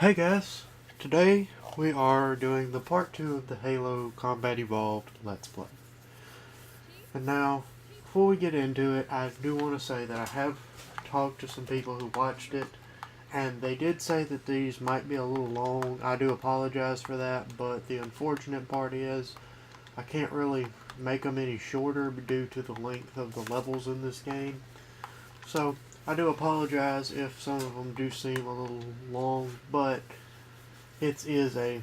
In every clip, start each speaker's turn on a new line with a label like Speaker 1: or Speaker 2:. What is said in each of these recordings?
Speaker 1: Hey guys, today we are doing the part 2 of the Halo Combat Evolved Let's Play. And now, before we get into it, I do want to say that I have talked to some people who watched it, and they did say that these might be a little long. I do apologize for that, but the unfortunate part is I can't really make them any shorter due to the length of the levels in this game. So, I do apologize if some of them do seem a little long, but it is a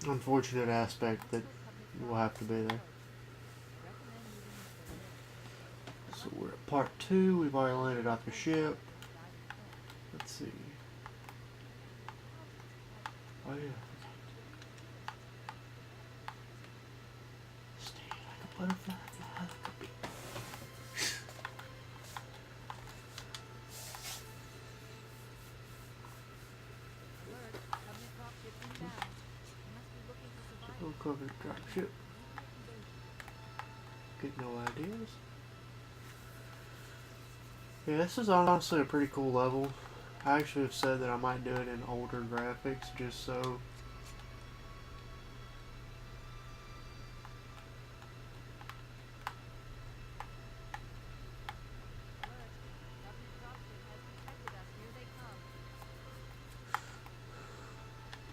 Speaker 1: unfortunate aspect that will have to be there. So we're at part 2. We've already landed off the ship. Let's see. Oh yeah. Stay like a butterfly. Covered drop ship. Get no ideas. Yeah, this is honestly a pretty cool level. I actually have said that I might do it in older graphics just so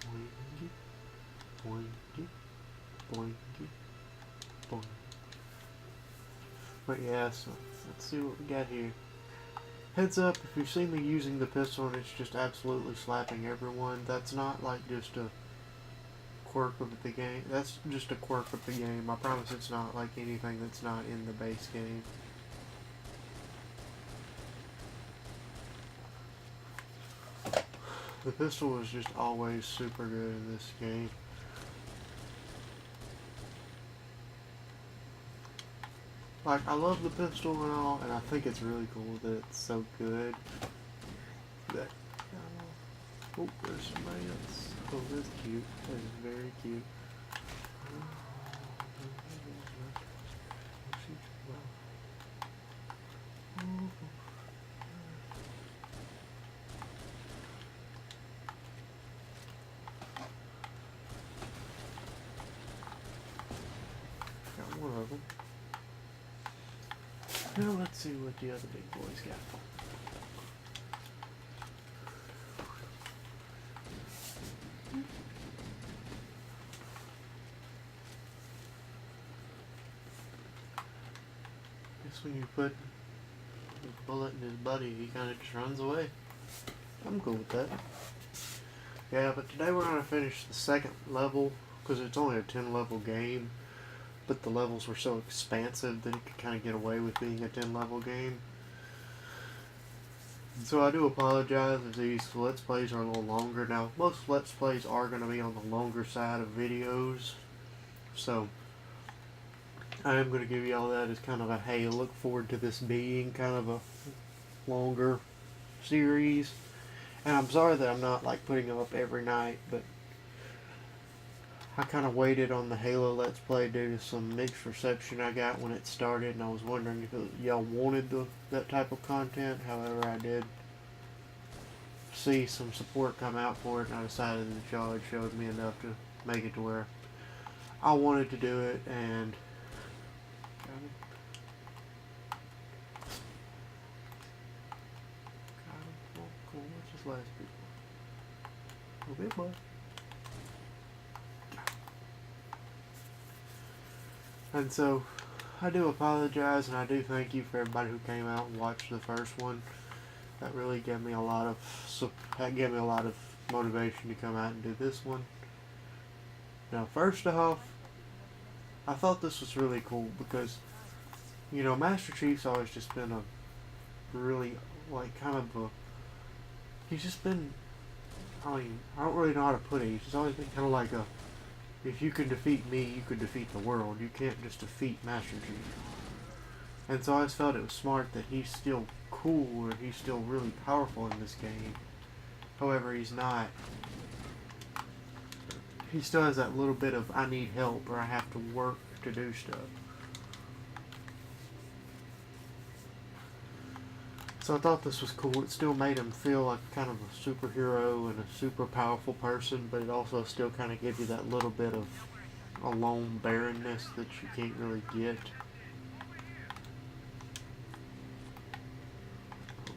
Speaker 1: boingy, boingy, boingy. But yeah, so let's see what we got here. Heads up, if you see me using the pistol and it's just absolutely slapping everyone, that's not like just a quirk of the game. That's just a quirk of the game. I promise it's not like anything that's not in the base game. The pistol is just always super good in this game. Like, I love the pistol and all, and I think it's really cool that it's so good. That, oh, there's somebody else. Oh, that's cute. That is very cute. Got one of them. Now let's see what the other big boys got. Guess when you put a bullet in his buddy, he kind of just runs away. I'm cool with that. Yeah, but today we're going to finish the second level, because it's only a 10 level game. But the levels were so expansive that it could kind of get away with being a 10 level game. So I do apologize if these Let's Plays are a little longer. Now, most Let's Plays are going to be on the longer side of videos. So, I am going to give you all that as kind of a, hey, look forward to this being kind of a longer series. And I'm sorry that I'm not like putting them up every night, but I kind of waited on the Halo Let's Play due to some mixed reception I got when it started, and I was wondering if y'all wanted that type of content. However, I did see some support come out for it, and I decided that y'all had showed me enough to make it to where I wanted to do it, and oh, cool. What's this last people? Oh, big boy. And so, I do apologize, and I do thank you for everybody who came out and watched the first one. That really gave me a lot of motivation to come out and do this one. Now, first off, I thought this was really cool because, you know, Master Chief's always just been a really, like, kind of a, he's just been, I mean, I don't really know how to put it. He's just always been kind of like a, if you can defeat me, you can defeat the world. You can't just defeat Master Chief. And so I just felt it was smart that he's still cool, or he's still really powerful in this game. However, he's not. He still has that little bit of, I need help, or I have to work to do stuff. So I thought this was cool. It still made him feel like kind of a superhero and a super powerful person, but it also still kind of gives you that little bit of alone barrenness that you can't really get.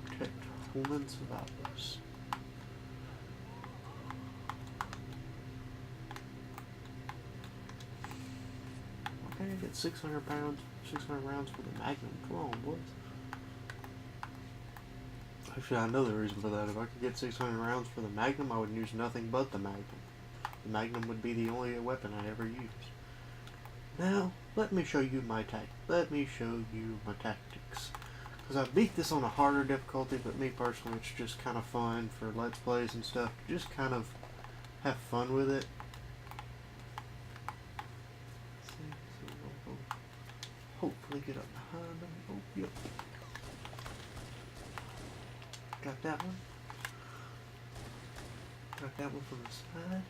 Speaker 1: Protect women survivors. Okay, I get 600 pounds, 600 rounds for the Magnum. Come on, boys. Actually, I know the reason for that. If I could get 600 rounds for the Magnum, I would use nothing but the Magnum. The Magnum would be the only weapon I ever use. Now, let me show you my tactics. Because I beat this on a harder difficulty, but me personally, it's just kind of fun for Let's Plays and stuff. Just kind of have fun with it. Hopefully get up behind them. Oh, yep. Got that one. Got that one from the side.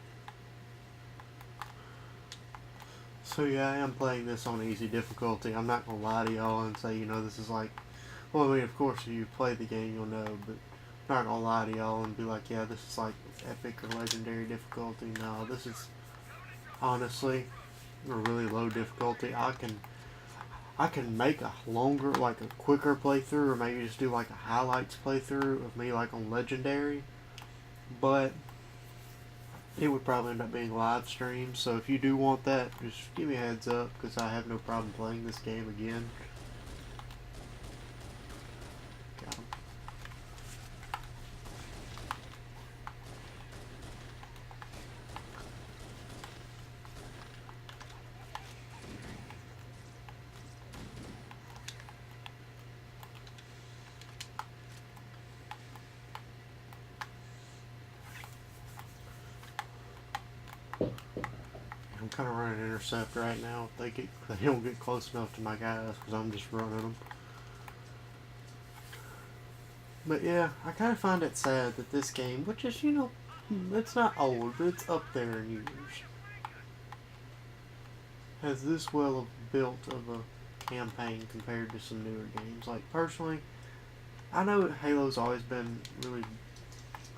Speaker 1: So yeah, I am playing this on easy difficulty. I'm not gonna lie to y'all and say, you know, this is like, well, I mean, of course, if you play the game, you'll know, but I'm not gonna lie to y'all and be like, yeah, this is like epic or legendary difficulty. No, this is honestly a really low difficulty. I can make a longer, like a quicker playthrough, or maybe just do like a highlights playthrough of me like on legendary, but it would probably end up being live streamed. So if you do want that, just give me a heads up, because I have no problem playing this game again. Got him. I'm kind of running intercept right now. If they don't get close enough to my guys, because I'm just running them. But yeah, I kind of find it sad that this game, which is, you know, it's not old, but it's up there in years, has this well built of a campaign compared to some newer games. Like, personally, I know Halo's always been really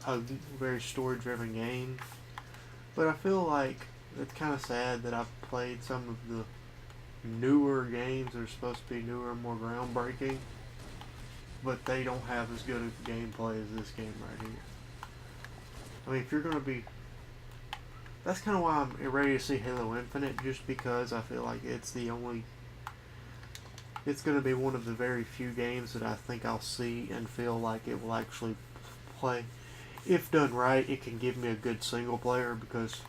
Speaker 1: a very story-driven game, but I feel like it's kind of sad that I've played some of the newer games that are supposed to be newer and more groundbreaking, but they don't have as good a gameplay as this game right here. I mean, if you're going to be... That's kind of why I'm ready to see Halo Infinite, just because I feel like it's the only... It's going to be one of the very few games that I think I'll see and feel like it will actually play. If done right, it can give me a good single player, because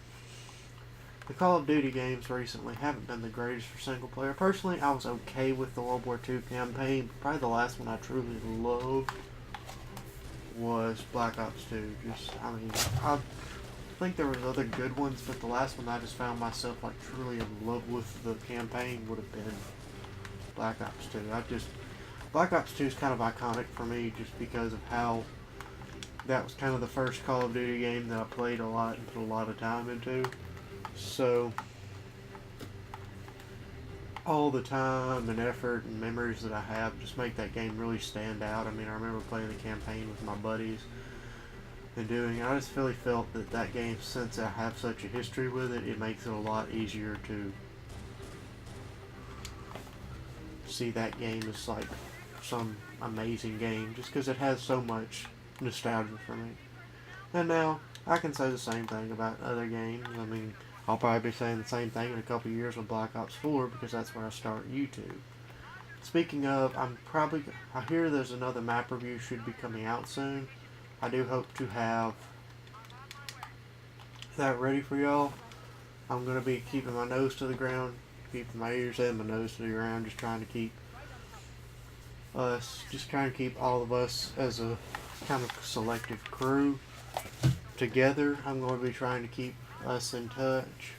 Speaker 1: the Call of Duty games recently haven't been the greatest for single player. Personally, I was okay with the World War II campaign. Probably the last one I truly loved was Black Ops 2. I mean, I think there was other good ones, but the last one I just found myself like truly in love with the campaign would have been Black Ops 2. Black Ops 2 is kind of iconic for me just because of how that was kind of the first Call of Duty game that I played a lot and put a lot of time into. So, all the time and effort and memories that I have just make that game really stand out. I mean, I remember playing the campaign with my buddies and I just really felt that that game, since I have such a history with it, it makes it a lot easier to see that game as like some amazing game, just because it has so much nostalgia for me. And now, I can say the same thing about other games. I mean, I'll probably be saying the same thing in a couple of years with Black Ops 4, because that's where I start YouTube. Speaking of, I hear there's another map review should be coming out soon. I do hope to have that ready for y'all. I'm going to be keeping my nose to the ground, keeping my ears and my nose to the ground, just trying to keep all of us as a kind of selective crew together. I'm going to be trying to keep us in touch,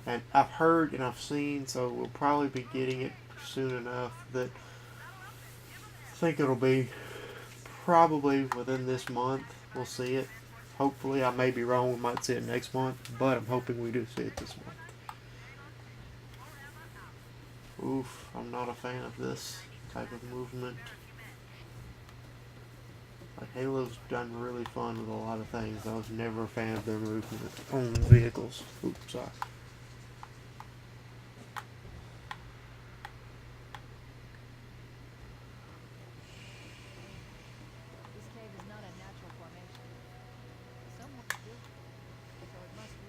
Speaker 1: and I've heard and I've seen, so we'll probably be getting it soon enough that I think it'll be probably within this month. We'll see it. Hopefully, I may be wrong, we might see it next month, but I'm hoping we do see it this month. Oof, I'm not a fan of this type of movement. Like Halo's done really fun with a lot of things. I was never a fan of their movement on vehicles. Oops, sorry.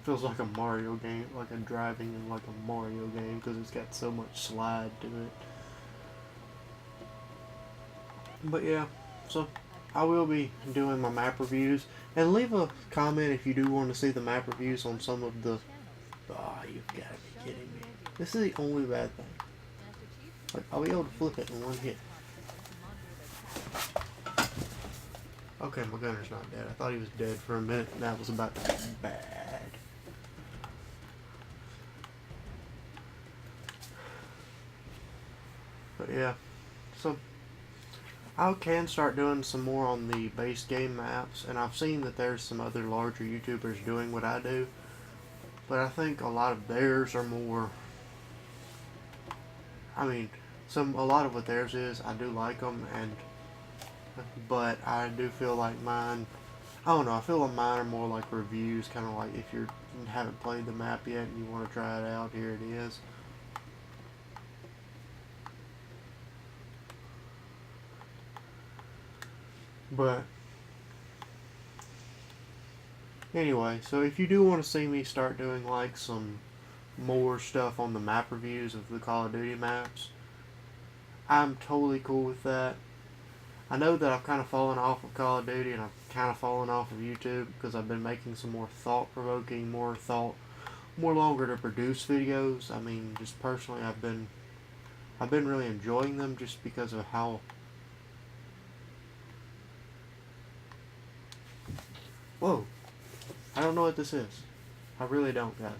Speaker 1: Feels like a Mario game, like a driving in like a Mario game, because it's got so much slide to it. But yeah, so I will be doing my map reviews, and leave a comment if you do want to see the map reviews on some of the. Oh, you've got to be kidding me! This is the only bad thing. Like I'll be able to flip it in one hit. Okay, my gunner's not dead. I thought he was dead for a minute, and that was about to be bad. But yeah, so I can start doing some more on the base game maps, and I've seen that there's some other larger YouTubers doing what I do, but I think a lot of theirs are more. I mean, a lot of what theirs is, I do like them, but I do feel like mine. I don't know. I feel like mine are more like reviews, kind of like if you haven't played the map yet and you want to try it out, here it is. But anyway, so if you do want to see me start doing like some more stuff on the map reviews of the Call of Duty maps, I'm totally cool with that. I know that I've kind of fallen off of Call of Duty, and I've kind of fallen off of YouTube because I've been making some more thought-provoking, more longer to produce videos. I mean, just personally, I've been really enjoying them just because of how. Whoa, I don't know what this is. I really don't, guys.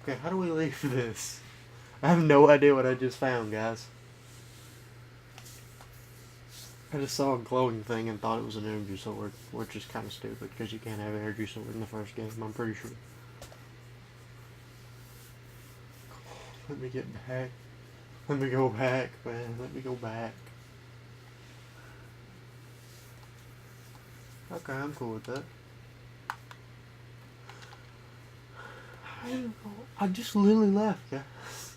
Speaker 1: Okay, how do we leave this? I have no idea what I just found, guys. I just saw a glowing thing and thought it was an energy sword, which is kind of stupid because you can't have an energy sword in the first game, I'm pretty sure. Let me get back. Let me go back, man. Let me go back. Okay, I'm cool with that. I just literally left, guys.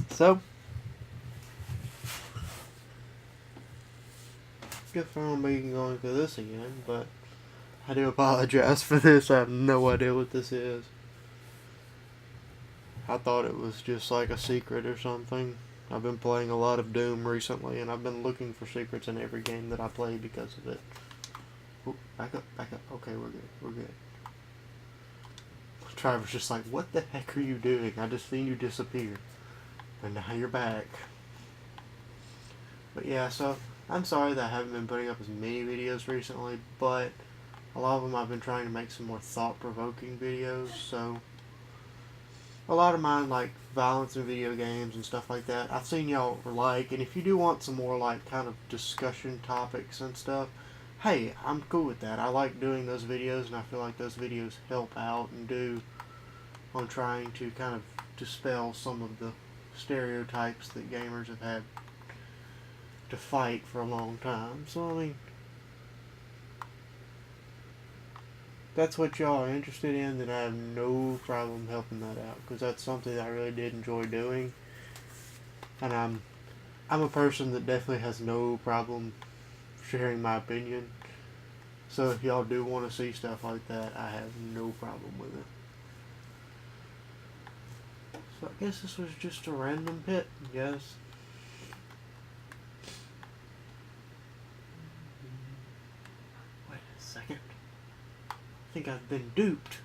Speaker 1: So, guess I won't be going through this again, but I do apologize for this. I have no idea what this is. I thought it was just like a secret or something. I've been playing a lot of Doom recently, and I've been looking for secrets in every game that I play because of it. Ooh, back up, back up. Okay, we're good, we're good. Trevor's just like, what the heck are you doing? I just seen you disappear. And now you're back. But yeah, so I'm sorry that I haven't been putting up as many videos recently, but a lot of them I've been trying to make some more thought-provoking videos, so a lot of mine like violence in video games and stuff like that. I've seen y'all like, and if you do want some more like kind of discussion topics and stuff, hey, I'm cool with that. I like doing those videos, and I feel like those videos help out and do on trying to kind of dispel some of the stereotypes that gamers have had to fight for a long time. So, I mean, that's what y'all are interested in, then I have no problem helping that out, because that's something that I really did enjoy doing, and I'm a person that definitely has no problem sharing my opinion. So if y'all do want to see stuff like that, I have no problem with it. So I guess this was just a random pit, guys. Wait a second. I think I've been duped.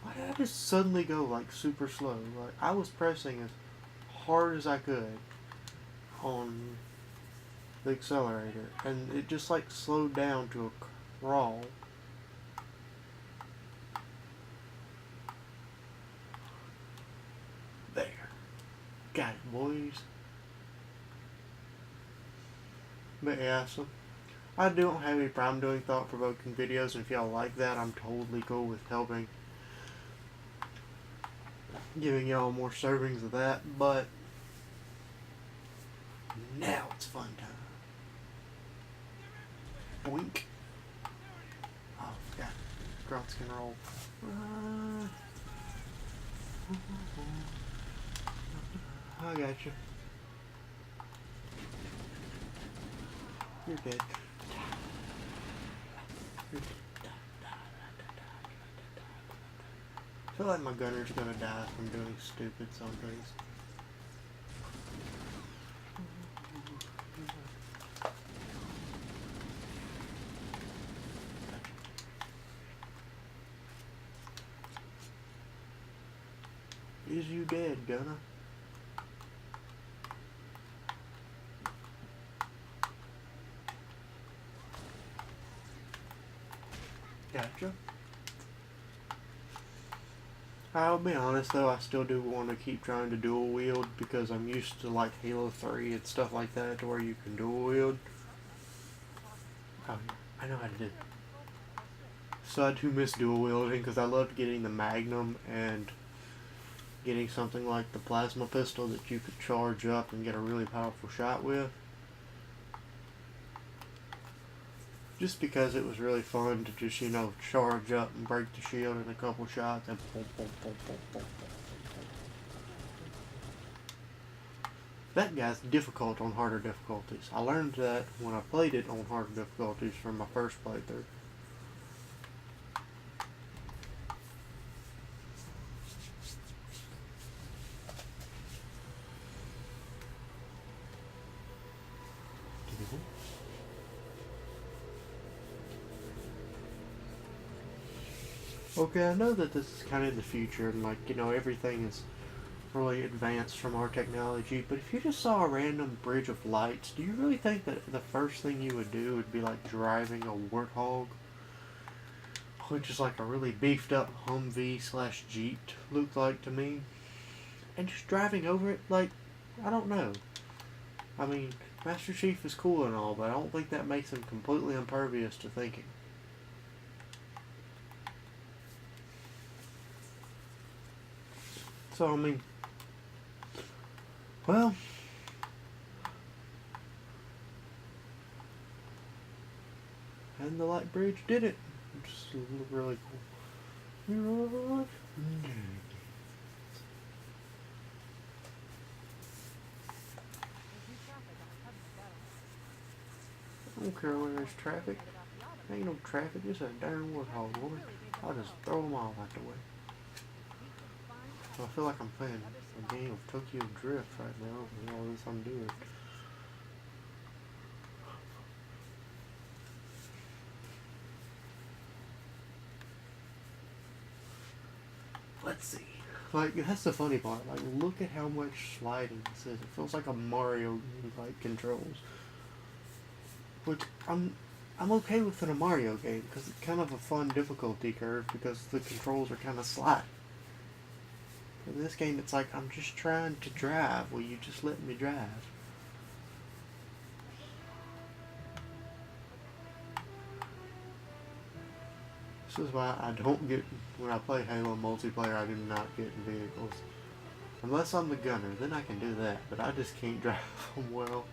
Speaker 1: Why did I just suddenly go like super slow? Like I was pressing as hard as I could on the accelerator, and it just like slowed down to a crawl. There. Got it, boys. But yeah, so I don't have any problem doing thought-provoking videos, and if y'all like that, I'm totally cool with helping, giving y'all more servings of that, but now it's fun time. Boink. Oh, yeah. Grunts can roll. I got you. You're dead. I feel like my gunner's gonna die from doing stupid somethings. Is you dead, gunner? Gotcha. I'll be honest though, I still do want to keep trying to dual wield because I'm used to like Halo 3 and stuff like that to where you can dual wield. Oh, I know how to do it. So I do miss dual wielding because I loved getting the Magnum and getting something like the plasma pistol that you could charge up and get a really powerful shot with. Just because it was really fun to just, you know, charge up and break the shield in a couple shots and boom, boom, boom, boom, boom, boom. That guy's difficult on harder difficulties. I learned that when I played it on harder difficulties from my first playthrough. Okay, I know that this is kind of the future and like, you know, everything is really advanced from our technology, but if you just saw a random bridge of lights, do you really think that the first thing you would do would be like driving a Warthog? Which is like a really beefed up Humvee slash Jeep looked like to me. And just driving over it, like, I don't know. I mean, Master Chief is cool and all, but I don't think that makes him completely impervious to thinking. So, I mean, well, and the light bridge did it. Just really cool. I don't care where there's traffic. Ain't no traffic, just a darn Warthog, woman. I'll just throw them all out the way. I feel like I'm playing a game of Tokyo Drift right now with all this I'm doing. Let's see. Like, that's the funny part. Like, look at how much sliding this is. It feels like a Mario game, like, controls. Which, I'm okay with in a Mario game, because it's kind of a fun difficulty curve, because the controls are kind of sliding. In this game, it's like, I'm just trying to drive. Will you just let me drive? This is why I don't get, when I play Halo multiplayer, I do not get in vehicles. Unless I'm the gunner, then I can do that, but I just can't drive them well.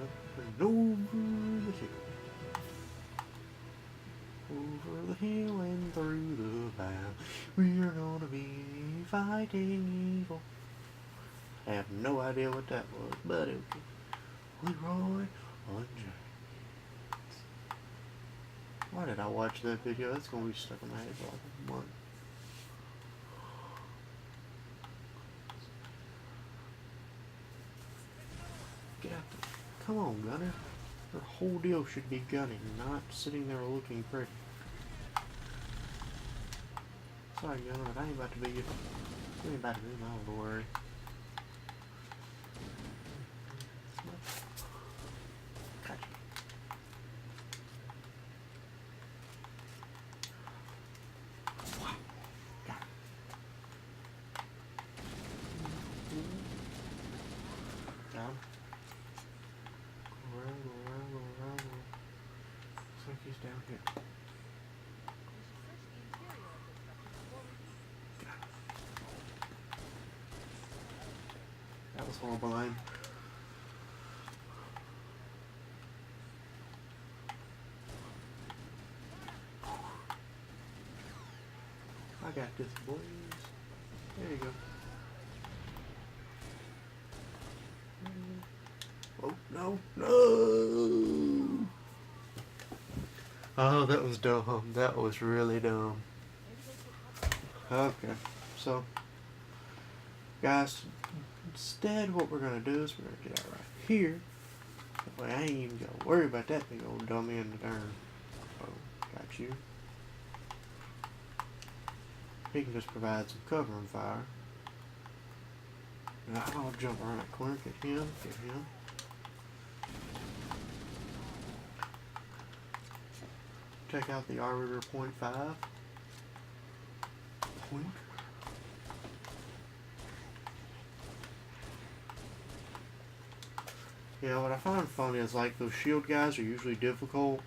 Speaker 1: Up and over the hill. Over the hill and through the valley, we're gonna be fighting evil. I have no idea what that was, but okay. Leroy on Giants. Why did I watch that video? That's gonna be stuck in my head for like a month. Get out there. Come on, gunner. Your whole deal should be gunning, not sitting there looking pretty. Sorry, gunner, but I ain't about to be you. I ain't about to be my worry. Gotcha. he's down here. That was horrible aim. I got this, boys. There you go. Oh, no, no! Oh, that was dumb. That was really dumb. Okay, so, guys, instead what we're going to do is we're going to get out right here. That way I ain't even going to worry about that big old dummy in the darn. Oh, got you. He can just provide some cover and fire. And I'll jump around that corner, get him. Check out the Arbiter .5. Point. Yeah, what I find funny is like those shield guys are usually difficult,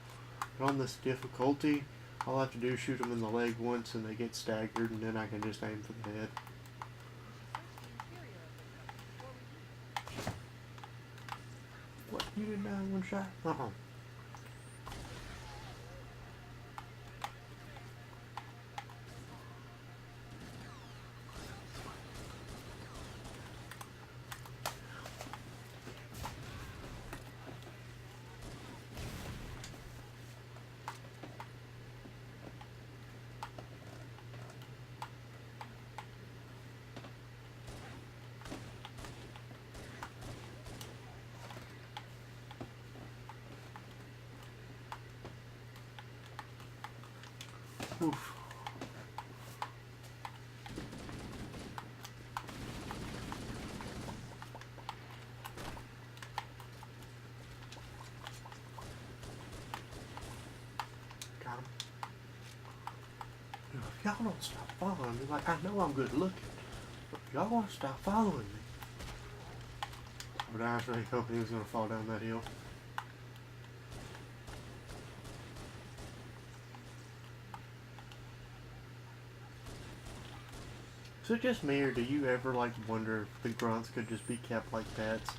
Speaker 1: but on this difficulty, all I have to do is shoot them in the leg once and they get staggered, and then I can just aim for the head. What? You didn't die in one shot? Uh-uh. Oof. Got him. Y'all don't stop following me. Like, I know I'm good looking, but y'all want to stop following me. But I was really hoping he was going to fall down that hill. Is it just me, or do you ever like wonder if the grunts could just be kept like pets?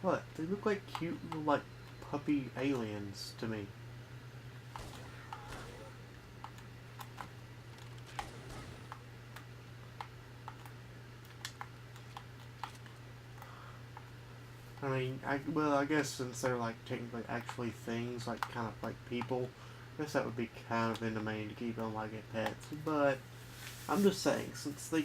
Speaker 1: What? They look like cute little like puppy aliens to me. I mean, I guess since they're like technically actually things, like kind of like people, I guess that would be kind of inhumane to keep them like pets. But I'm just saying, since they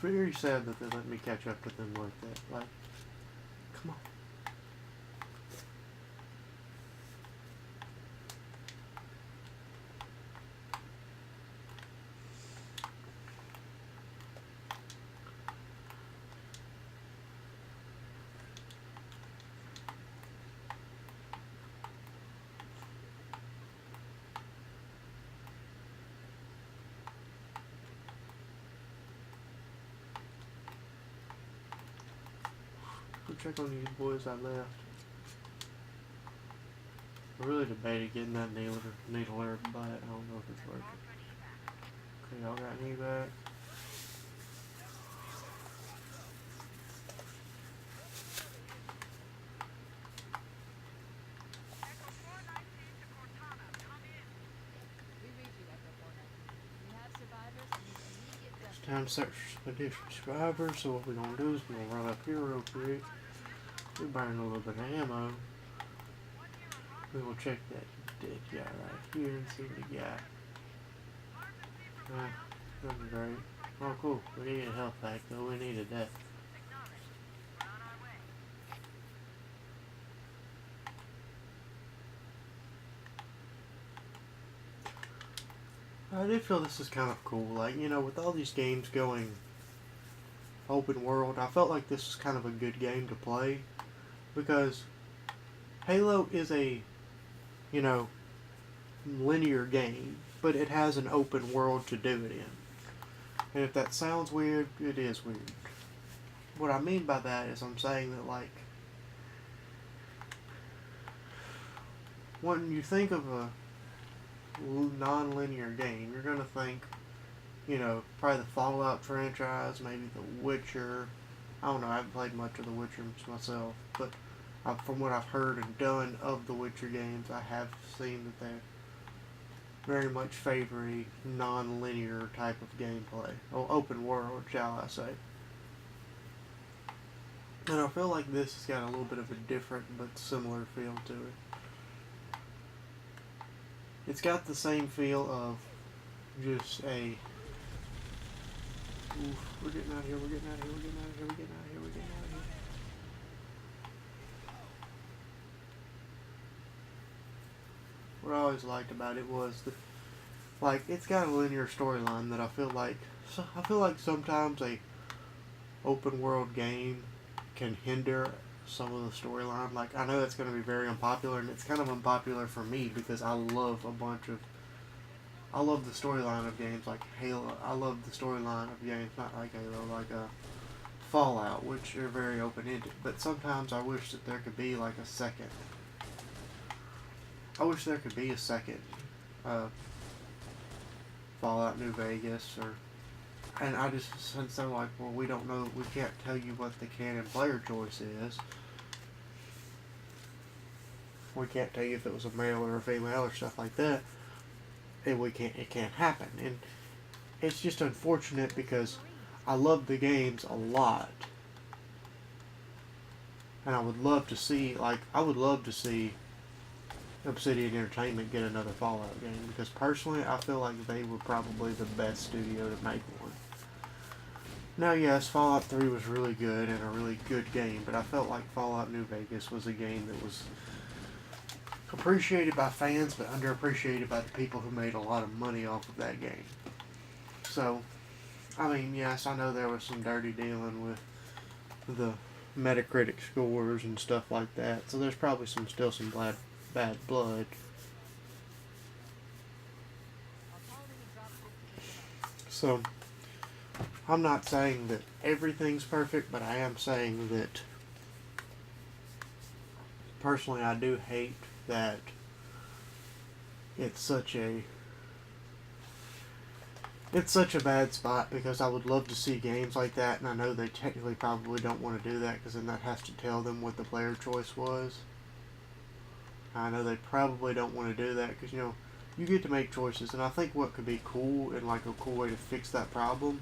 Speaker 1: very sad that they let me catch up to them like that. Like, come on. Go check on these boys I left. I really debated getting that needler, but I don't know if it's worth it. Okay, y'all got any back? It's time to search for additional survivors, so what we're going to do is we're going to run up here real quick. We burn a little bit of ammo. We will check that dead guy right here and see what we got. Nothing great. Oh cool, we need a health pack though, we needed that. I do feel this is kind of cool, like, you know, with all these games going open world, I felt like this was kind of a good game to play. because Halo is a, you know, linear game, but it has an open world to do it in. And if that sounds weird, it is weird. What I mean by that is I'm saying that, like, when you think of a non-linear game, you're going to think, you know, probably the Fallout franchise, maybe The Witcher. I don't know, I haven't played much of The Witcher myself, but from what I've heard and done of The Witcher games, I have seen that they very much favor a non-linear type of gameplay, or open world, shall I say. And I feel like this has got a little bit of a different but similar feel to it. It's got the same feel of just a... Oof, we're getting out of here, we're getting out of here, we're getting out of here, we're getting out of here, we're getting out of here. What I always liked about it was the, like, it's got a linear storyline that I feel like sometimes a open world game can hinder some of the storyline. Like, I know that's going to be very unpopular, and it's kind of unpopular for me because I love the storyline of games like Halo. I love the storyline of games, not like Halo, like Fallout, which are very open-ended. But sometimes I wish that there could be like a second. I wish there could be a second Fallout New Vegas, and I just sense I'm like, well, we don't know, we can't tell you what the canon player choice is. We can't tell you if it was a male or a female or stuff like that. And it can't happen. And it's just unfortunate because I love the games a lot. And I would love to see Obsidian Entertainment get another Fallout game, because personally I feel like they were probably the best studio to make one. Now, yes, Fallout 3 was really good and a really good game, but I felt like Fallout New Vegas was a game that was appreciated by fans but underappreciated by the people who made a lot of money off of that game. So, I mean, yes, I know there was some dirty dealing with the Metacritic scores and stuff like that, so there's probably still some bad blood. So, I'm not saying that everything's perfect, but I am saying that personally I do hate that it's such a bad spot, because I would love to see games like that, and I know they technically probably don't want to do that because then that has to tell them what the player choice was. I know they probably don't want to do that because, you know, you get to make choices, and I think what could be cool and like a cool way to fix that problem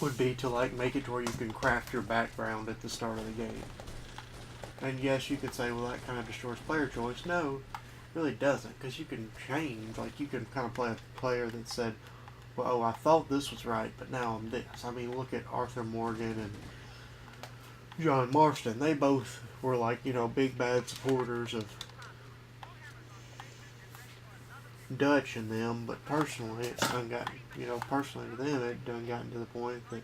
Speaker 1: would be to like make it to where you can craft your background at the start of the game. And yes, you could say, well, that kind of destroys player choice. No, it really doesn't, because you can change. Like, you can kind of play a player that said, well, oh, I thought this was right, but now I'm this. I mean, look at Arthur Morgan and John Marston. They both were like, you know, big bad supporters of Dutch and them, but personally, it's done gotten, you know, personally to them, it done gotten to the point that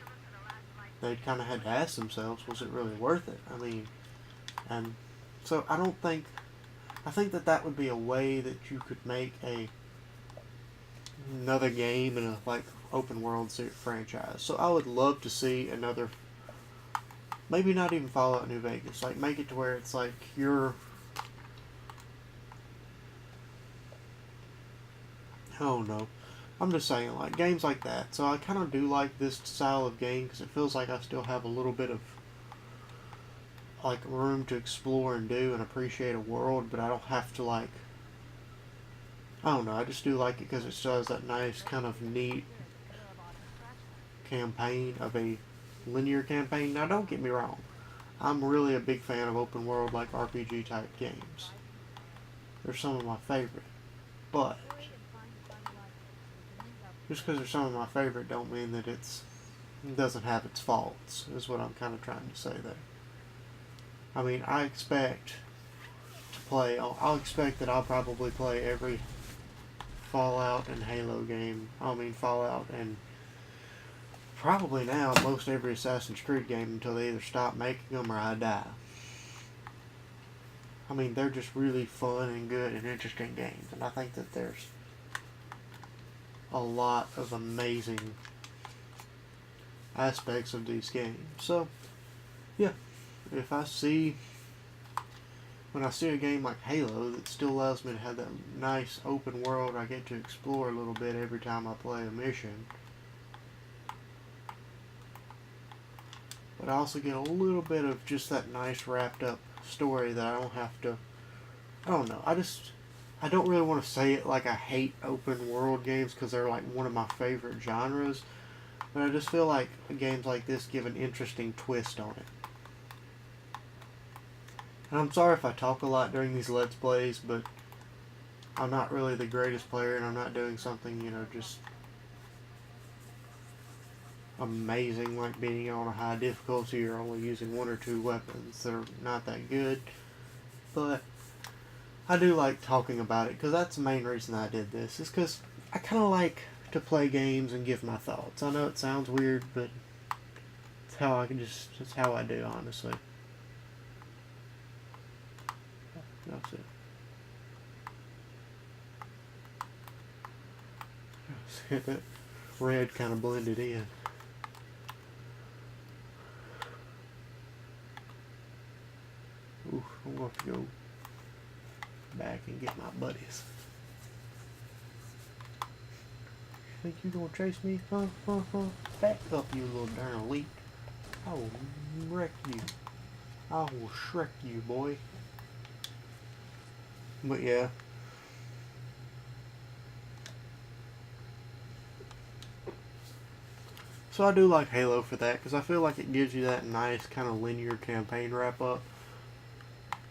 Speaker 1: they kind of had to ask themselves, was it really worth it? I mean, and so I think that would be a way that you could make another game in a like open world franchise. So I would love to see another, maybe not even Fallout New Vegas, like make it to where it's like oh no, I'm just saying, like games like that. So I kind of do like this style of game because it feels like I still have a little bit of like room to explore and do and appreciate a world, but I don't have to like, I don't know, I just do like it because it still has that nice kind of neat campaign of a linear campaign. Now don't get me wrong, I'm really a big fan of open world like RPG type games. They're some of my favorite, but just because they're some of my favorite don't mean that it doesn't have its faults, is what I'm kind of trying to say there. I mean, I expect to play, I'll expect that I'll probably play every Fallout and Halo game. I mean, Fallout and probably now most every Assassin's Creed game until they either stop making them or I die. I mean, they're just really fun and good and interesting games, and I think that there's a lot of amazing aspects of these games. So, yeah, if I see, when I see a game like Halo that still allows me to have that nice open world, I get to explore a little bit every time I play a mission, but I also get a little bit of just that nice wrapped up story that I don't have to, I don't know, I don't really want to say it like I hate open world games because they're like one of my favorite genres, but I just feel like games like this give an interesting twist on it. And I'm sorry if I talk a lot during these Let's Plays, but I'm not really the greatest player and I'm not doing something, just amazing like beating on a high difficulty or only using one or two weapons that are not that good. But I do like talking about it because that's the main reason I did this, is because I kind of like to play games and give my thoughts. I know it sounds weird, but it's how I do, honestly. That's it. See, that red kind of blended in. Ooh, I'm going to go back and get my buddies. Think you gonna chase me? Huh? Back up, you little darn leak. I will wreck you. I will Shrek you, boy. But yeah. So I do like Halo for that, because I feel like it gives you that nice kind of linear campaign wrap up.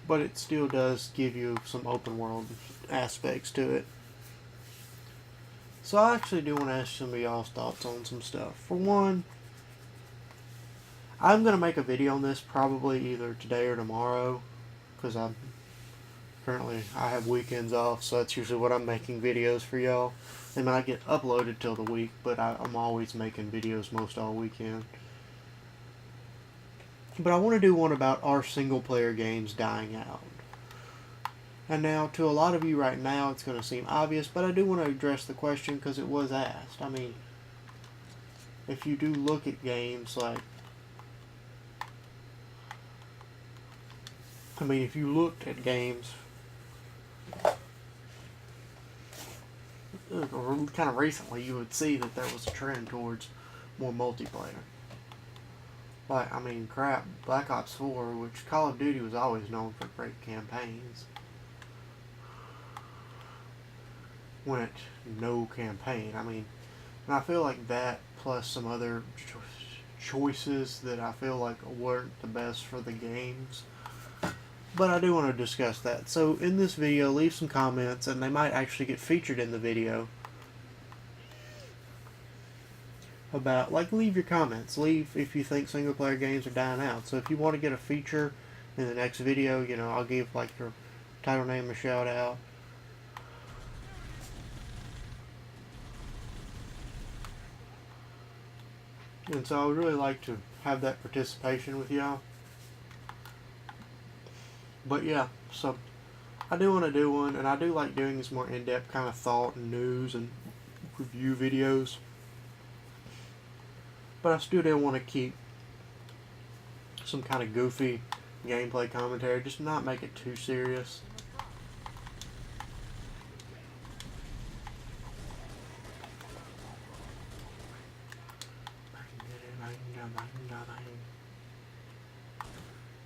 Speaker 1: But it still does give you some open world aspects to it. So I actually do want to ask some of y'all's thoughts on some stuff. For one, I'm going to make a video on this probably either today or tomorrow, because I have weekends off, so that's usually what I'm making videos for y'all. They might get uploaded till the week, but I'm always making videos most all weekend. But I want to do one about our single player games dying out. And now, to a lot of you right now, it's going to seem obvious, but I do want to address the question because it was asked. I mean, if you do look at games like, if you looked at games kind of recently, you would see that there was a trend towards more multiplayer. Like, crap, Black Ops 4, which Call of Duty was always known for great campaigns, went no campaign. And I feel like that plus some other choices that I feel like weren't the best for the games. But I do want to discuss that. So in this video, leave some comments, and they might actually get featured in the video. About, leave your comments. Leave if you think single player games are dying out. So if you want to get a feature in the next video, I'll give your title name a shout out. And so I would really like to have that participation with y'all. But yeah, so I do want to do one, and I do like doing these more in-depth kind of thought and news and review videos. But I still do want to keep some kind of goofy gameplay commentary, just not make it too serious.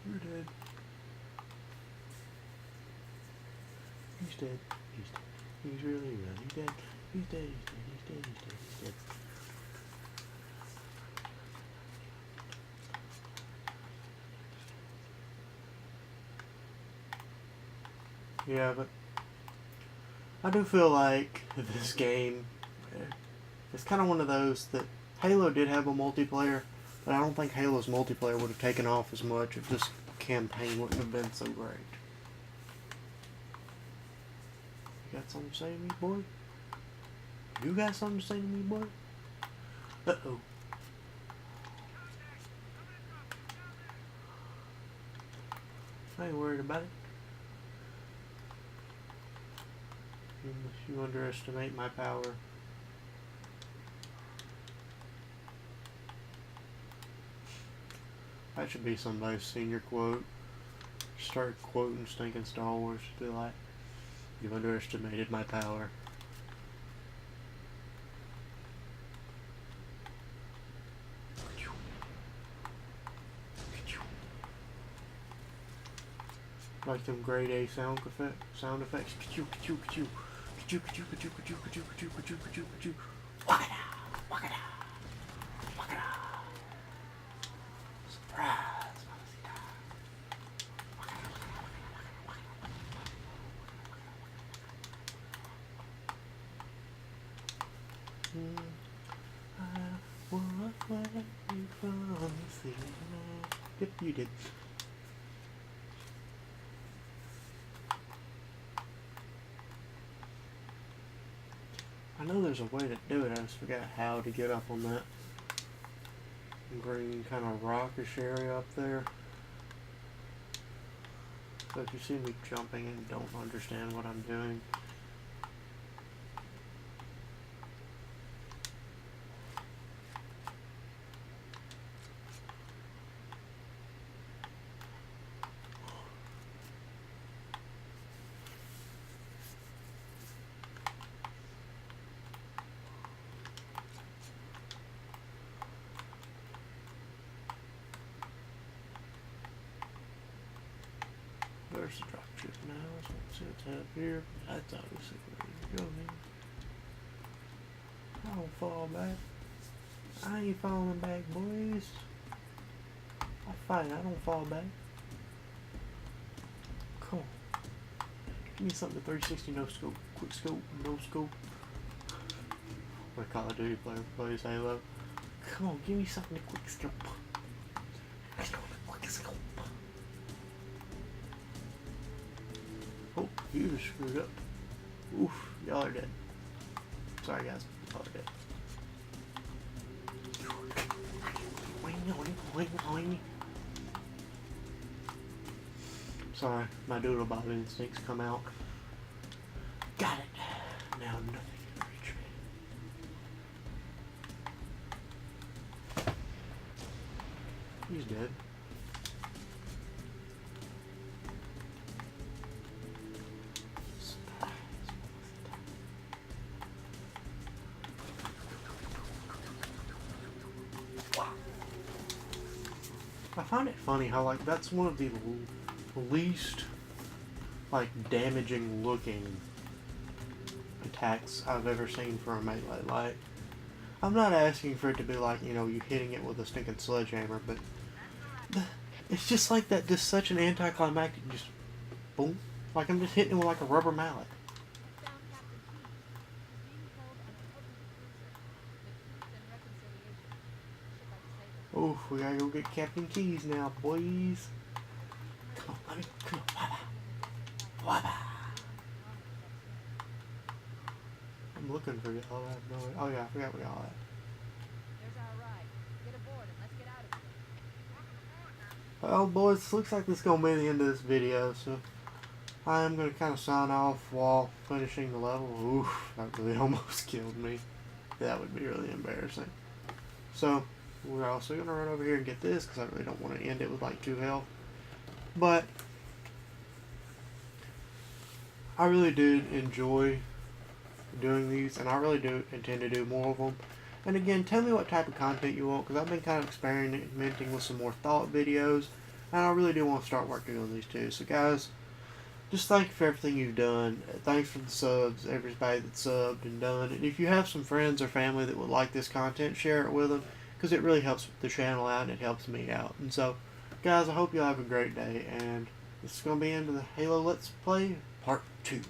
Speaker 1: You're dead. He's dead. He's dead. He's really dead. He's dead. He's dead. He's dead. He's dead. Yeah, but I do feel like this game is kind of one of those that Halo did have a multiplayer, but I don't think Halo's multiplayer would have taken off as much if this campaign wouldn't have been so great. You got something to say to me, boy? You got something to say to me, boy? Uh-oh. I ain't worried about it. Unless you underestimate my power. That should be somebody's senior quote. Start quoting stinking Star Wars. Be like, "You've underestimated my power." Like them grade A sound effects. Surprise. I walk away from the sea. Yep, you did. I know there's a way to do it, I just forgot how to get up on that green kind of rockish area up there. So if you see me jumping and don't understand what I'm doing, there's the drop chip now. Let's see what's up here. That's obviously where you go here. I don't fall back. I ain't falling back, boys. I fight, I don't fall back. Come on. Give me something to 360 no scope. Quick scope, no scope. What a Call of Duty player plays Halo. Come on, give me something to quick scope. Let's go to quick scope. Oh, you just screwed up. Oof, y'all are dead. Sorry guys, y'all are dead. Sorry, my doodle bob instincts come out. Got it. Now nothing can reach me. He's dead. I find it funny how, like, that's one of the least, like, damaging looking attacks I've ever seen for a melee. Like, I'm not asking for it to be like, you know, you hitting it with a stinking sledgehammer, but it's just like that, just such an anticlimactic, just boom. Like I'm just hitting it with like a rubber mallet. Oh, we gotta go get Captain Keys now, boys. Come on, let me, come on. Wabba. I'm looking for y'all. I have no idea. Oh yeah, I forgot we all had.
Speaker 2: There's our ride. Get aboard and let's get out of here.
Speaker 1: Well, boys, looks like this is gonna be the end of this video, so I am gonna kind of sign off while finishing the level. Oof, that really almost killed me. That would be really embarrassing. So, we're also going to run over here and get this, because I really don't want to end it with like 2 health. But, I really did enjoy doing these, and I really do intend to do more of them. And again, tell me what type of content you want, because I've been kind of experimenting with some more thought videos, and I really do want to start working on these too. So guys, just thank you for everything you've done. Thanks for the subs, everybody that subbed and done. And if you have some friends or family that would like this content, share it with them, because it really helps the channel out and it helps me out. And so, guys, I hope you all have a great day, and this is going to be into the Halo Let's Play Part 2.